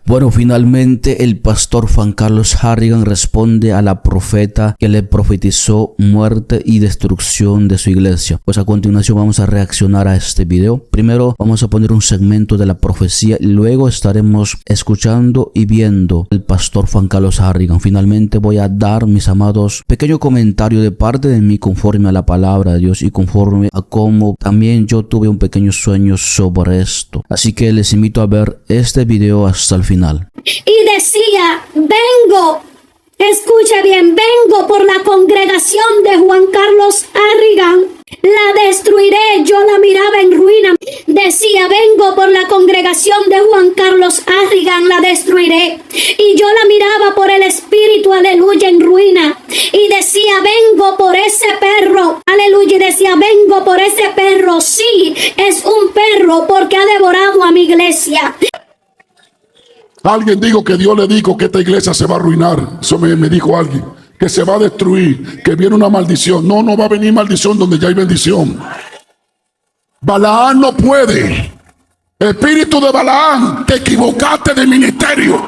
Bueno, finalmente el pastor Juan Carlos Harrigan responde a la profeta que le profetizó muerte y destrucción de su iglesia. Pues a continuación vamos a reaccionar a este video. Primero vamos a poner un segmento de la profecía y luego estaremos escuchando y viendo el pastor Juan Carlos Harrigan. Finalmente voy a dar, mis amados, pequeño comentario de parte de mí conforme a la palabra de Dios y conforme a cómo también yo tuve un pequeño sueño sobre esto. Así que les invito a ver este video hasta el final. Y decía, vengo, escucha bien, vengo por la congregación de Juan Carlos Harrigan, la destruiré, yo la miraba en ruina. Decía, vengo por la congregación de Juan Carlos Harrigan, la destruiré. Y yo la miraba por el espíritu, aleluya, en ruina. Y decía, vengo por ese perro, aleluya. Y decía, vengo por ese perro, sí, es un perro porque ha devorado a mi iglesia. Alguien dijo que Dios le dijo que esta iglesia se va a arruinar. Eso me dijo alguien. Que se va a destruir. Que viene una maldición. No, no va a venir maldición donde ya hay bendición. Balaam no puede. Espíritu de Balaam, te equivocaste de ministerio.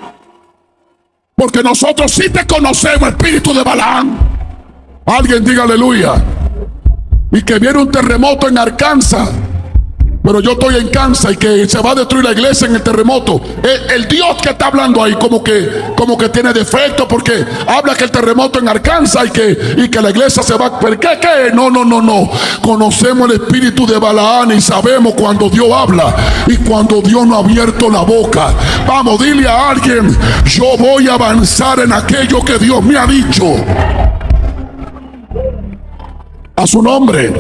Porque nosotros sí te conocemos, espíritu de Balaam. Alguien diga aleluya. Y que viene un terremoto en Arkansas. Pero yo estoy en Kansas y que se va a destruir la iglesia en el terremoto. El Dios que está hablando ahí como que tiene defecto porque habla que el terremoto en Arkansas y que la iglesia se va. ¿Pero qué? No. Conocemos el espíritu de Balaam y sabemos cuando Dios habla y cuando Dios no ha abierto la boca. Vamos, dile a alguien, yo voy a avanzar en aquello que Dios me ha dicho. A su nombre.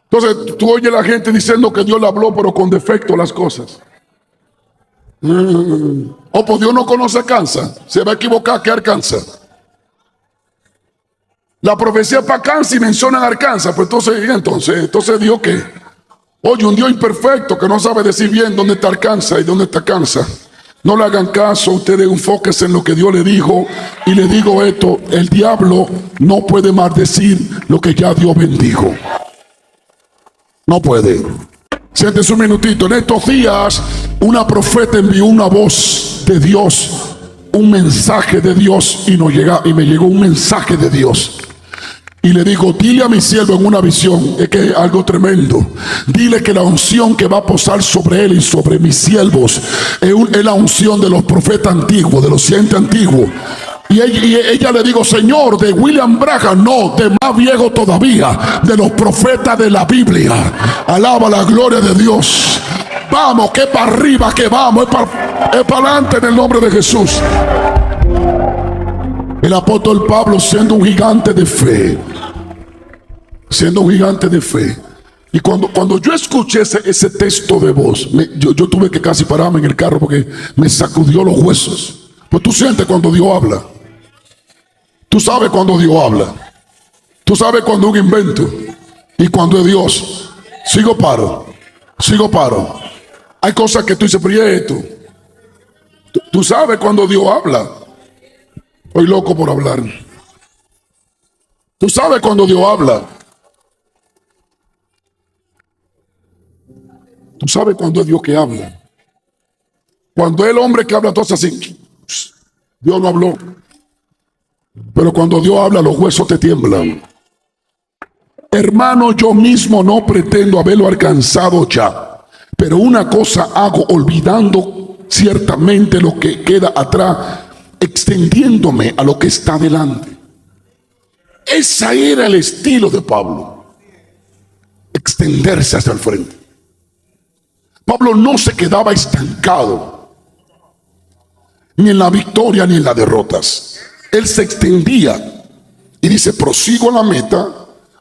Entonces tú oyes a la gente diciendo que Dios le habló pero con defecto las cosas. O pues Dios no conoce Kansas. Se va a equivocar que Arkansas. La profecía para Kansas y mencionan Arkansas. Pues entonces Dios que oye, un Dios imperfecto que no sabe decir bien dónde está Arkansas y dónde está Kansas. No le hagan caso, ustedes enfóquense en lo que Dios le dijo. Y le digo esto, el diablo no puede maldecir lo que ya Dios bendijo. No puede. Siéntese un minutito. En estos días, una profeta envió una voz de Dios, un mensaje de Dios, y me llegó un mensaje de Dios. Y le digo, dile a mi siervo en una visión, es que es algo tremendo. Dile que la unción que va a posar sobre él y sobre mis siervos es la unción de los profetas antiguos, de los siervos antiguos. Y ella le digo, Señor, de William Branham, no, de más viejo todavía, de los profetas de la Biblia. Alaba la gloria de Dios. Vamos, que para arriba, que vamos, es para adelante en el nombre de Jesús. El apóstol Pablo siendo un gigante de fe. Y cuando yo escuché ese texto de voz, yo tuve que casi pararme en el carro porque me sacudió los huesos. Pues tú sientes cuando Dios habla. Tú sabes cuando Dios habla. Tú sabes cuando un invento y cuando es Dios. Sigo paro. Hay cosas que tú dices, pero ¿y esto? Tú sabes cuando Dios habla. Estoy loco por hablar. Tú sabes cuando Dios habla. Tú sabes cuando es Dios que habla. Cuando es el hombre que habla, entonces así. Dios no habló. Pero cuando Dios habla, los huesos te tiemblan. Hermano, yo mismo no pretendo haberlo alcanzado ya. Pero una cosa hago, olvidando ciertamente lo que queda atrás, extendiéndome a lo que está delante. Ese era el estilo de Pablo. Extenderse hacia el frente. Pablo no se quedaba estancado. Ni en la victoria ni en las derrotas. Él se extendía y dice, prosigo a la meta,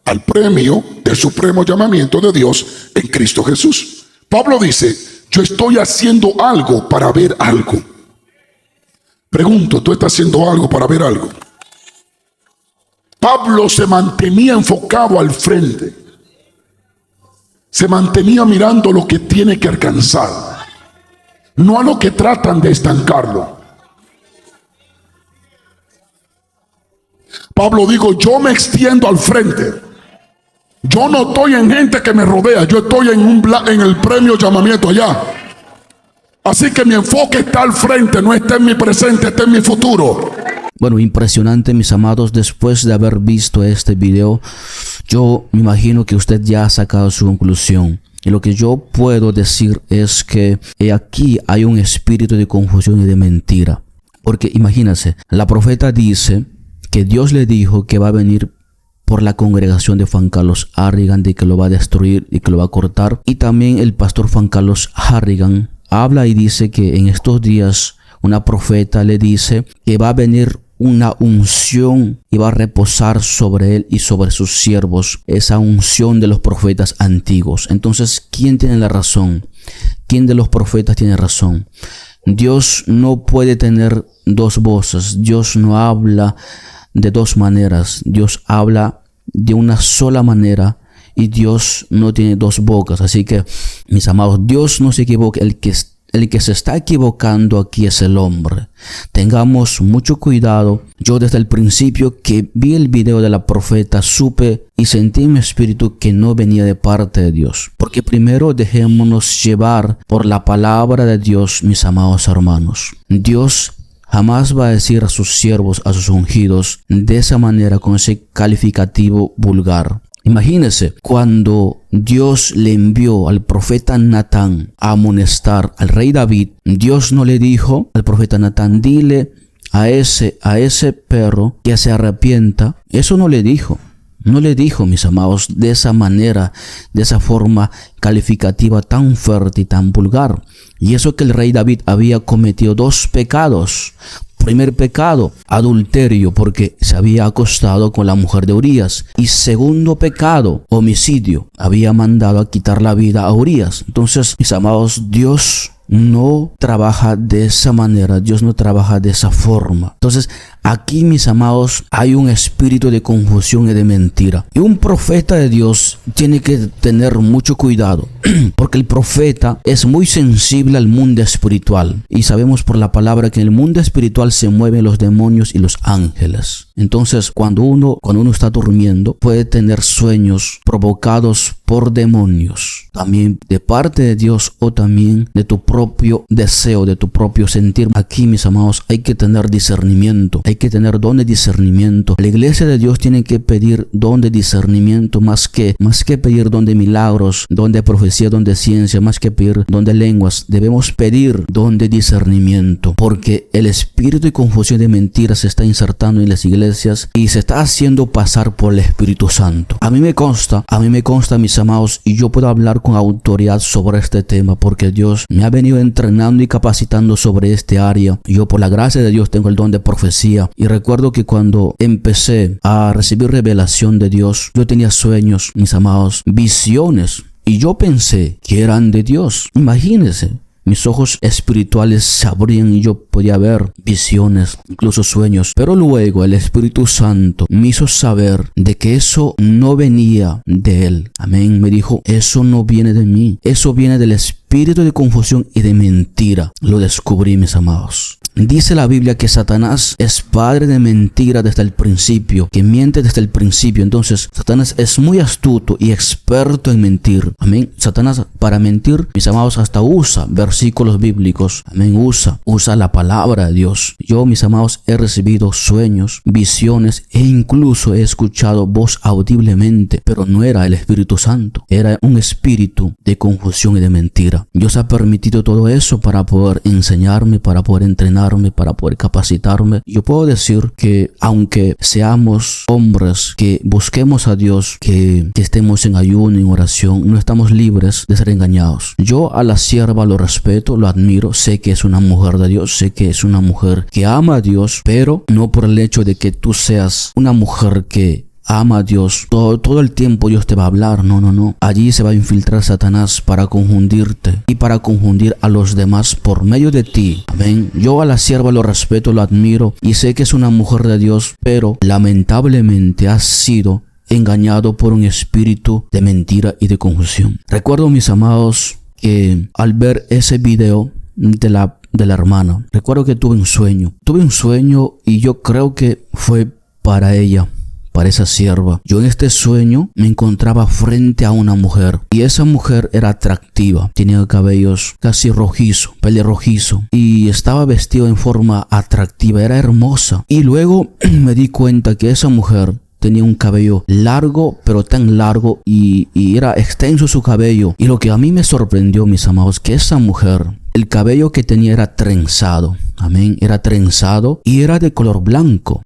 al premio del supremo llamamiento de Dios en Cristo Jesús. Pablo dice, yo estoy haciendo algo para ver algo. Pregunto, ¿tú estás haciendo algo para ver algo? Pablo se mantenía enfocado al frente. Se mantenía mirando lo que tiene que alcanzar, no a lo que tratan de estancarlo. Pablo dijo, yo me extiendo al frente. Yo no estoy en gente que me rodea, yo estoy en el premio llamamiento allá. Así que mi enfoque está al frente, no está en mi presente, está en mi futuro. Bueno, impresionante, mis amados. Después de haber visto este video, yo me imagino que usted ya ha sacado su conclusión. Y lo que yo puedo decir es que aquí hay un espíritu de confusión y de mentira. Porque imagínense, la profeta dice que Dios le dijo que va a venir por la congregación de Juan Carlos Harrigan, de que lo va a destruir y que lo va a cortar. Y también el pastor Juan Carlos Harrigan habla y dice que en estos días una profeta le dice que va a venir una unción y va a reposar sobre él y sobre sus siervos, esa unción de los profetas antiguos. Entonces, ¿quién tiene la razón? ¿Quién de los profetas tiene razón? Dios no puede tener dos voces. Dios no habla de dos maneras. Dios habla de una sola manera y Dios no tiene dos bocas. Así que, mis amados, Dios no se equivoca. El que se está equivocando aquí es el hombre. Tengamos mucho cuidado. Yo desde el principio que vi el video de la profeta supe y sentí en mi espíritu que no venía de parte de Dios. Porque primero dejémonos llevar por la palabra de Dios, mis amados hermanos. Dios jamás va a decir a sus siervos, a sus ungidos, de esa manera, con ese calificativo vulgar. Imagínese cuando Dios le envió al profeta Natán a amonestar al rey David. Dios no le dijo al profeta Natán, dile a ese perro que se arrepienta. Eso no le dijo. No le dijo, mis amados, de esa manera, de esa forma calificativa tan fuerte y tan vulgar. Y eso que el rey David había cometido dos pecados. Primer pecado, adulterio, porque se había acostado con la mujer de Urías. Y segundo pecado, homicidio. Había mandado a quitar la vida a Urías. Entonces, mis amados, Dios no trabaja de esa manera. Dios no trabaja de esa forma. Entonces, aquí, mis amados, hay un espíritu de confusión y de mentira. Y un profeta de Dios tiene que tener mucho cuidado. Porque el profeta es muy sensible al mundo espiritual. Y sabemos por la palabra que en el mundo espiritual se mueven los demonios y los ángeles. Entonces, cuando uno está durmiendo, puede tener sueños provocados por demonios. También de parte de Dios o también de tu propio deseo, de tu propio sentir. Aquí, mis amados, hay que tener discernimiento. Hay que tener don de discernimiento. La iglesia de Dios tiene que pedir don de discernimiento más que pedir don de milagros, don de profecía, don de ciencia, más que pedir don de lenguas. Debemos pedir don de discernimiento, porque el espíritu de confusión de mentiras se está insertando en las iglesias y se está haciendo pasar por el Espíritu Santo. A mí me consta, mis amados, y yo puedo hablar con autoridad sobre este tema, porque Dios me ha venido entrenando y capacitando sobre este área. Yo, por la gracia de Dios, tengo el don de profecía. Y recuerdo que cuando empecé a recibir revelación de Dios, yo tenía sueños, mis amados, visiones. Y yo pensé que eran de Dios. Imagínense, mis ojos espirituales se abrían y yo podía ver visiones, incluso sueños. Pero luego el Espíritu Santo me hizo saber de que eso no venía de Él. Amén. Me dijo, eso no viene de mí. Eso viene del espíritu de confusión y de mentira. Lo descubrí, mis amados. Dice la Biblia que Satanás es padre de mentira desde el principio, que miente desde el principio. Entonces, Satanás es muy astuto y experto en mentir. Amén. Satanás, para mentir, mis amados, hasta usa versículos bíblicos. Amén. Usa la palabra de Dios. Yo, mis amados, he recibido sueños, visiones e incluso he escuchado voz audiblemente, pero no era el Espíritu Santo. Era un espíritu de confusión y de mentira. Dios ha permitido todo eso para poder enseñarme, para poder entrenarme, para poder capacitarme. Yo puedo decir que aunque seamos hombres que busquemos a Dios, que estemos en ayuno, en oración, no estamos libres de ser engañados. Yo a la sierva lo respeto, lo admiro, sé que es una mujer de Dios, sé que es una mujer que ama a Dios, pero no por el hecho de que tú seas una mujer que ama a Dios, todo el tiempo Dios te va a hablar. No. Allí se va a infiltrar Satanás para confundirte y para confundir a los demás por medio de ti. Amén. Yo a la sierva lo respeto, lo admiro y sé que es una mujer de Dios, pero lamentablemente ha sido engañado por un espíritu de mentira y de confusión. Recuerdo, mis amados, que al ver ese video de la hermana, recuerdo que tuve un sueño y yo creo que fue para ella, para esa sierva. Yo en este sueño me encontraba frente a una mujer y esa mujer era atractiva. Tenía cabellos casi rojizo, pelirrojizo y estaba vestida en forma atractiva, era hermosa. Y luego me di cuenta que esa mujer tenía un cabello largo, pero tan largo y era extenso su cabello. Y lo que a mí me sorprendió, mis amados, que esa mujer, el cabello que tenía era trenzado. Amén. Era trenzado y era de color blanco.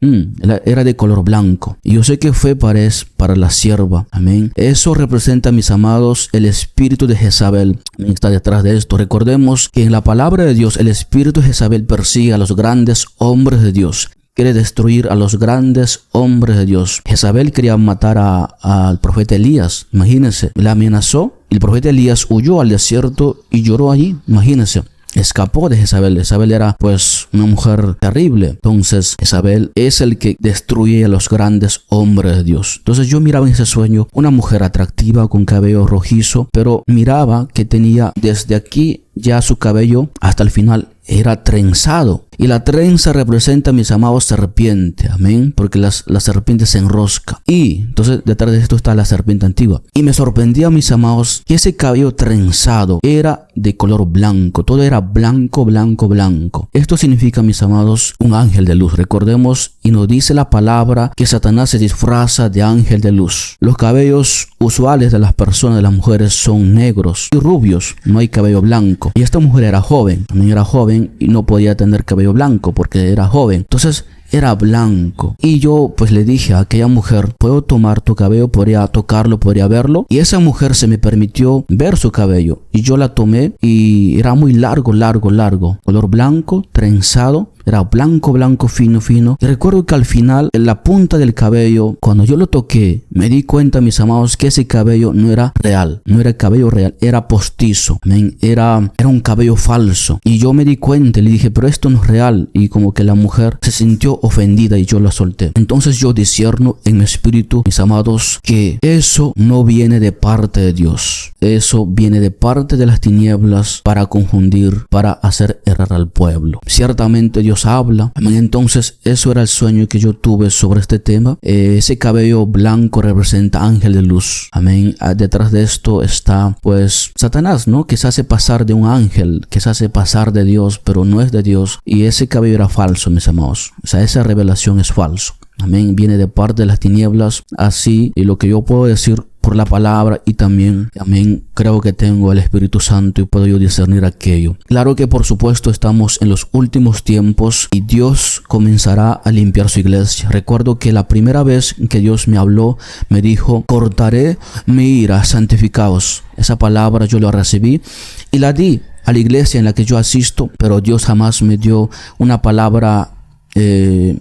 Era de color blanco. Y yo sé que fue para la sierva. Amén. Eso representa, mis amados, el espíritu de Jezabel. Amén. Está detrás de esto. Recordemos que en la palabra de Dios, el espíritu de Jezabel persigue a los grandes hombres de Dios. Quiere destruir a los grandes hombres de Dios. Jezabel quería matar al profeta Elías. Imagínense, la amenazó. El profeta Elías huyó al desierto y lloró allí. Imagínense. Escapó de Jezabel. Jezabel era pues una mujer terrible. Entonces Jezabel es el que destruye a los grandes hombres de Dios. Entonces yo miraba en ese sueño una mujer atractiva con cabello rojizo, pero miraba que tenía desde aquí ya su cabello hasta el final era trenzado. Y la trenza representa, mis amados, serpiente. Amén. Porque la serpiente se enrosca. Y entonces detrás de esto está la serpiente antigua. Y me sorprendía, mis amados, que ese cabello trenzado era de color blanco. Todo era blanco, blanco, blanco. Esto significa, mis amados, un ángel de luz. Recordemos, y nos dice la palabra que Satanás se disfraza de ángel de luz. Los cabellos usuales de las personas, de las mujeres, son negros y rubios. No hay cabello blanco. Y esta mujer era joven. También era joven y no podía tener cabello blanco porque era joven. Entonces era blanco. Y yo pues le dije a aquella mujer, ¿puedo tomar tu cabello? ¿Podría tocarlo? ¿Podría verlo? Y esa mujer se me permitió ver su cabello. Y yo la tomé y era muy largo, largo, largo. Color blanco, trenzado. Era blanco, blanco, fino, fino. Y recuerdo que al final, en la punta del cabello, cuando yo lo toqué, me di cuenta, mis amados, que ese cabello no era real. No era cabello real, era postizo. Era un cabello falso. Y yo me di cuenta y le dije, pero esto no es real. Y como que la mujer se sintió ofendida y yo la solté. Entonces yo discierno en mi espíritu, mis amados, que eso no viene de parte de Dios. Eso viene de parte de las tinieblas para confundir, para hacer errar al pueblo. Ciertamente Dios habla. Amén. Entonces eso era el sueño que yo tuve sobre este tema. Ese cabello blanco representa ángel de luz. Amén. Detrás de esto está pues Satanás, ¿no? Que se hace pasar de un ángel, que se hace pasar de Dios, pero no es de Dios. Y ese cabello era falso, mis amados. O sea, esa revelación es falso. Amén. Viene de parte de las tinieblas. Así, y lo que yo puedo decir por la palabra y también, amén, creo que tengo el Espíritu Santo y puedo yo discernir aquello. Claro que por supuesto estamos en los últimos tiempos y Dios comenzará a limpiar su iglesia. Recuerdo que la primera vez que Dios me habló, me dijo, cortaré mi ira, santificaos. Esa palabra yo la recibí y la di a la iglesia en la que yo asisto, pero Dios jamás me dio una palabra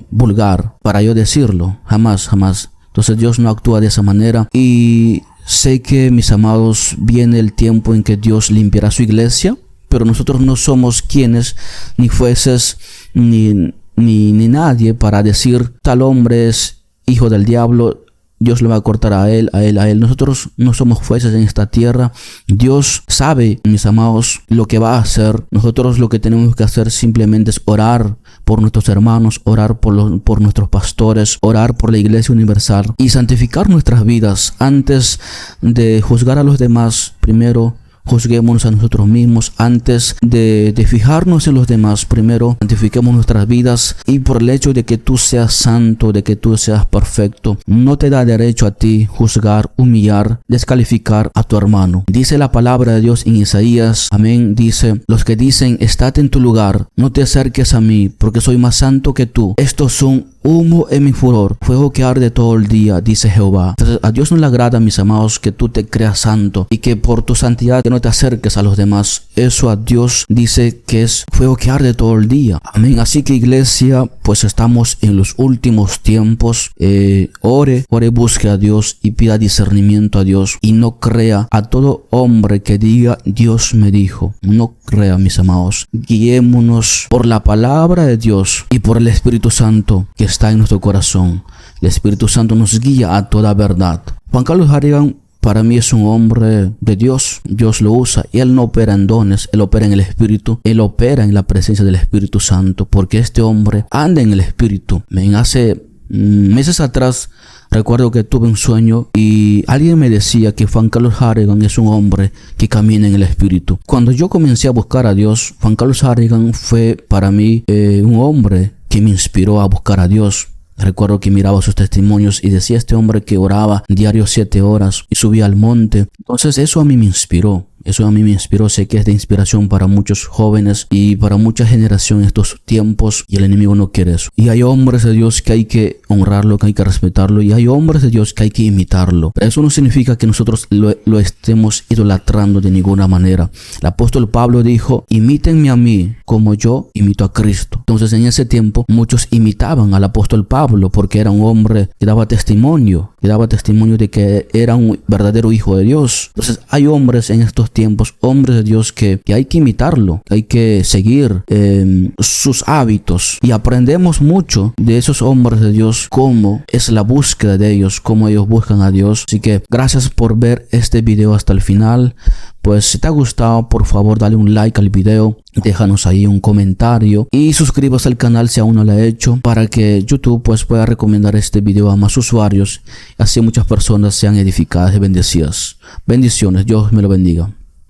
vulgar para yo decirlo. Jamás, jamás. Entonces Dios no actúa de esa manera y sé que, mis amados, viene el tiempo en que Dios limpiará su iglesia, pero nosotros no somos quienes, ni jueces, ni nadie para decir tal hombre es hijo del diablo, Dios le va a cortar a él. Nosotros no somos jueces en esta tierra. Dios sabe, mis amados, lo que va a hacer. Nosotros lo que tenemos que hacer simplemente es orar por nuestros hermanos, orar por nuestros pastores, orar por la iglesia universal y santificar nuestras vidas. Antes de juzgar a los demás, primero juzguémonos a nosotros mismos. Antes de fijarnos en los demás, primero santifiquemos nuestras vidas. Y por el hecho de que tú seas santo, de que tú seas perfecto, no te da derecho a ti juzgar, humillar, descalificar a tu hermano. Dice la palabra de Dios en Isaías, amén, dice, los que dicen, estate en tu lugar, no te acerques a mí, porque soy más santo que tú. Estos son humo en mi furor, fuego que arde todo el día, dice Jehová. Entonces, a Dios no le agrada, mis amados, que tú te creas santo y que por tu santidad que no te acerques a los demás. Eso a Dios dice que es fuego que arde todo el día. Amén. Así que, iglesia, pues estamos en los últimos tiempos. Ore, busque a Dios y pida discernimiento a Dios y no crea a todo hombre que diga Dios me dijo. No crea, mis amados. Guiémonos por la palabra de Dios y por el Espíritu Santo que está en nuestro corazón. El Espíritu Santo nos guía a toda verdad. Juan Carlos Harrigan para mí es un hombre de Dios. Dios lo usa y él no opera en dones, él opera en el Espíritu, él opera en la presencia del Espíritu Santo, porque este hombre anda en el Espíritu. Hace meses atrás recuerdo que tuve un sueño y alguien me decía que Juan Carlos Harrigan es un hombre que camina en el Espíritu. Cuando yo comencé a buscar a Dios, Juan Carlos Harrigan fue para mí un hombre que me inspiró a buscar a Dios. Recuerdo que miraba sus testimonios y decía este hombre que oraba diario 7 horas y subía al monte. Entonces eso a mí me inspiró. Sé que es de inspiración para muchos jóvenes y para mucha generación en estos tiempos, y el enemigo no quiere eso. Y hay hombres de Dios que hay que honrarlo, que hay que respetarlo, y hay hombres de Dios que hay que imitarlo. Pero eso no significa que nosotros lo estemos idolatrando de ninguna manera. El apóstol Pablo dijo: imítenme a mí como yo imito a Cristo. Entonces en ese tiempo muchos imitaban al apóstol Pablo porque era un hombre que daba testimonio de que era un verdadero hijo de Dios. Entonces hay hombres en estos tiempos, hombres de Dios que hay que imitarlo, que hay que seguir sus hábitos, y aprendemos mucho de esos hombres de Dios, cómo es la búsqueda de ellos, cómo ellos buscan a Dios. Así que gracias por ver este video hasta el final. Pues si te ha gustado, por favor dale un like al video, déjanos ahí un comentario y suscríbase al canal si aún no lo ha hecho, para que YouTube pues pueda recomendar este video a más usuarios, así muchas personas sean edificadas y bendecidas. Bendiciones, Dios me lo bendiga.